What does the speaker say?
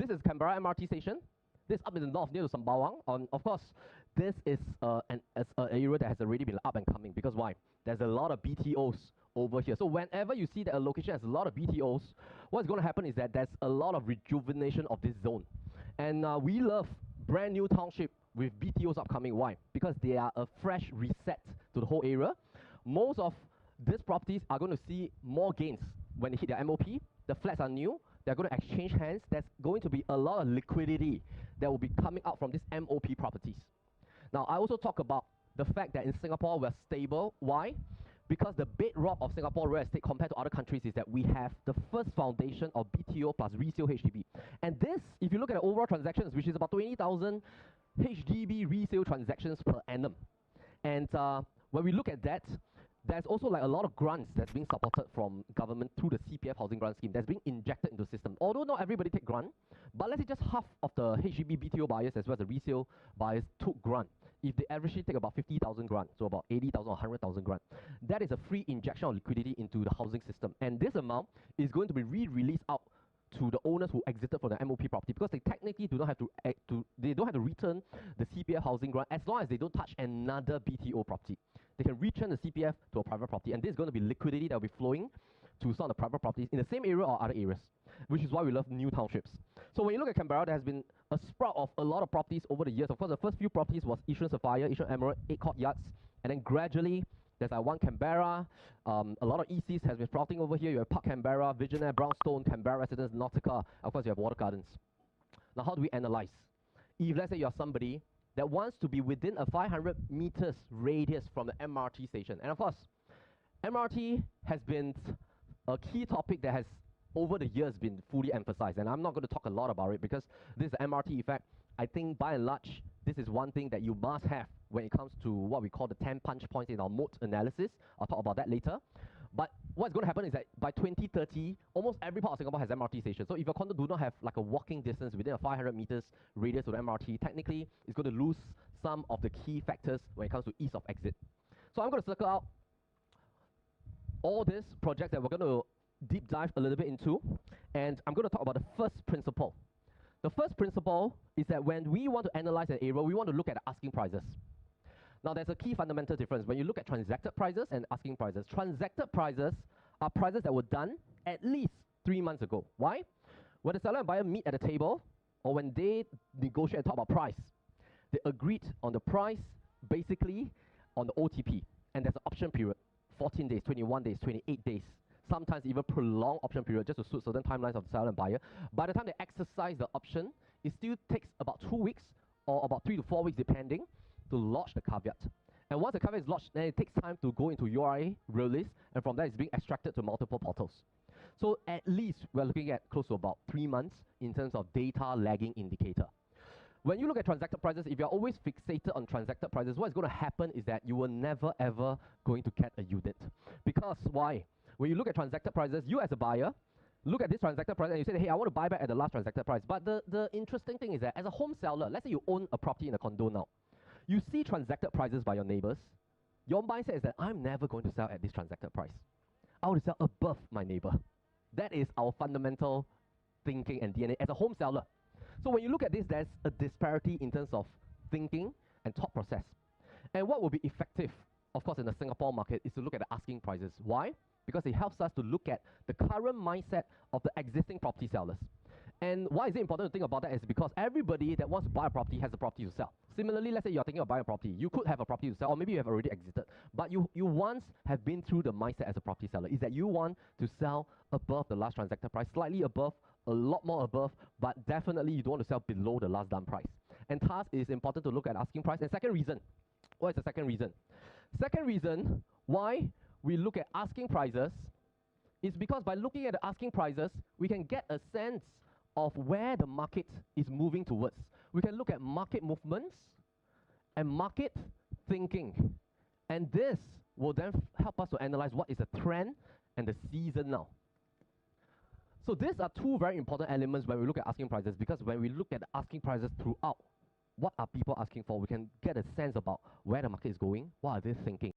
this is Canberra MRT station. This up in the north near to Sembawang. Of course, this is an area that has already been up and coming, because why? There's a lot of BTOs over here. So whenever you see that a location has a lot of BTOs, what's going to happen is that there's a lot of rejuvenation of this zone. And we love brand new township with BTOs upcoming. Why? Because they are a fresh reset to the whole area. Most of these properties are going to see more gains when they hit their MOP. The flats are new. They're going to exchange hands. There's going to be a lot of liquidity that will be coming out from these MOP properties. Now, I also talk about the fact that in Singapore, we're stable. Why? Because the bedrock of Singapore real estate compared to other countries is that we have the first foundation of BTO plus resale HDB. And this, if you look at the overall transactions, which is about 20,000 HDB resale transactions per annum. And when we look at that, there's also like a lot of grants that's being supported from government through the CPF housing grant scheme that's being injected into the system. Although not everybody take grant, but let's say just half of the HDB BTO buyers as well as the resale buyers took grant. If they averagely take about 50,000 grant, so about 80,000 or 100,000 grant, that is a free injection of liquidity into the housing system. And this amount is going to be re-released out to the owners who exited from the MOP property, because they technically do not have they don't have to return the CPF housing grant as long as they don't touch another BTO property. They can return the CPF to a private property, and this is going to be liquidity that will be flowing to some of the private properties in the same area or other areas, which is why we love new townships. So when you look at Canberra, there has been a sprout of a lot of properties over the years. Of course, the first few properties was Yishun Sapphire, Yishun Emerald, 8 courtyards, and then gradually there's like one Canberra. A lot of ECs has been sprouting over here. You have Park Canberra, Visionaire, Brownstone, Canberra Residence, Nautica. Of course, you have Water Gardens. Now, how do we analyze? If let's say you're somebody that wants to be within a 500 meters radius from the MRT station, and of course, MRT has been a key topic that has over the years been fully emphasized, and I'm not going to talk a lot about it because this is the MRT effect. I think by and large, this is one thing that you must have when it comes to what we call the 10 punch points in our moat analysis. I'll talk about that later. But what's going to happen is that by 2030, almost every part of Singapore has MRT stations. So if your condo do not have like a walking distance within a 500 meters radius to the MRT, technically it's going to lose some of the key factors when it comes to ease of exit. So I'm going to circle out all these projects that we're going to deep dive a little bit into, and I'm going to talk about the first principle. The first principle is that when we want to analyze an area, we want to look at the asking prices. Now, there's a key fundamental difference. When you look at transacted prices and asking prices, transacted prices are prices that were done at least 3 months ago. Why? When the seller and buyer meet at a table, or when they negotiate and talk about price, they agreed on the price basically on the OTP, and there's an option period, 14 days, 21 days, 28 days, sometimes even prolonged option period just to suit certain timelines of the seller and buyer. By the time they exercise the option, it still takes about 2 weeks or about 3 to 4 weeks depending to lodge the caveat. And once the caveat is lodged, then it takes time to go into URA release, and from there it's being extracted to multiple portals. So at least we're looking at close to about 3 months in terms of data lagging indicator. When you look at transacted prices, if you're always fixated on transacted prices, what's going to happen is that you will never ever going to get a unit. Because why? When you look at transacted prices, you as a buyer, look at this transacted price and you say, hey, I want to buy back at the last transacted price. But the interesting thing is that as a home seller, let's say you own a property in a condo now, you see transacted prices by your neighbors. Your mindset is that I'm never going to sell at this transacted price. I want to sell above my neighbor. That is our fundamental thinking and DNA as a home seller. So when you look at this, there's a disparity in terms of thinking and thought process. And what will be effective, of course, in the Singapore market is to look at the asking prices. Why? Because it helps us to look at the current mindset of the existing property sellers. And why is it important to think about that is because everybody that wants to buy a property has a property to sell. Similarly, let's say you're thinking of buying a property. You could have a property to sell, or maybe you have already exited. But you once have been through the mindset as a property seller, is that you want to sell above the last transacted price, slightly above, a lot more above, but definitely you don't want to sell below the last done price. And thus, it is important to look at asking price. And second reason, what is the second reason? Second reason why we look at asking prices is because by looking at the asking prices, we can get a sense of where the market is moving towards. We can look at market movements and market thinking. And this will then help us to analyze what is the trend and the season now. So these are two very important elements when we look at asking prices, because when we look at the asking prices throughout, what are people asking for, we can get a sense about where the market is going, what are they thinking.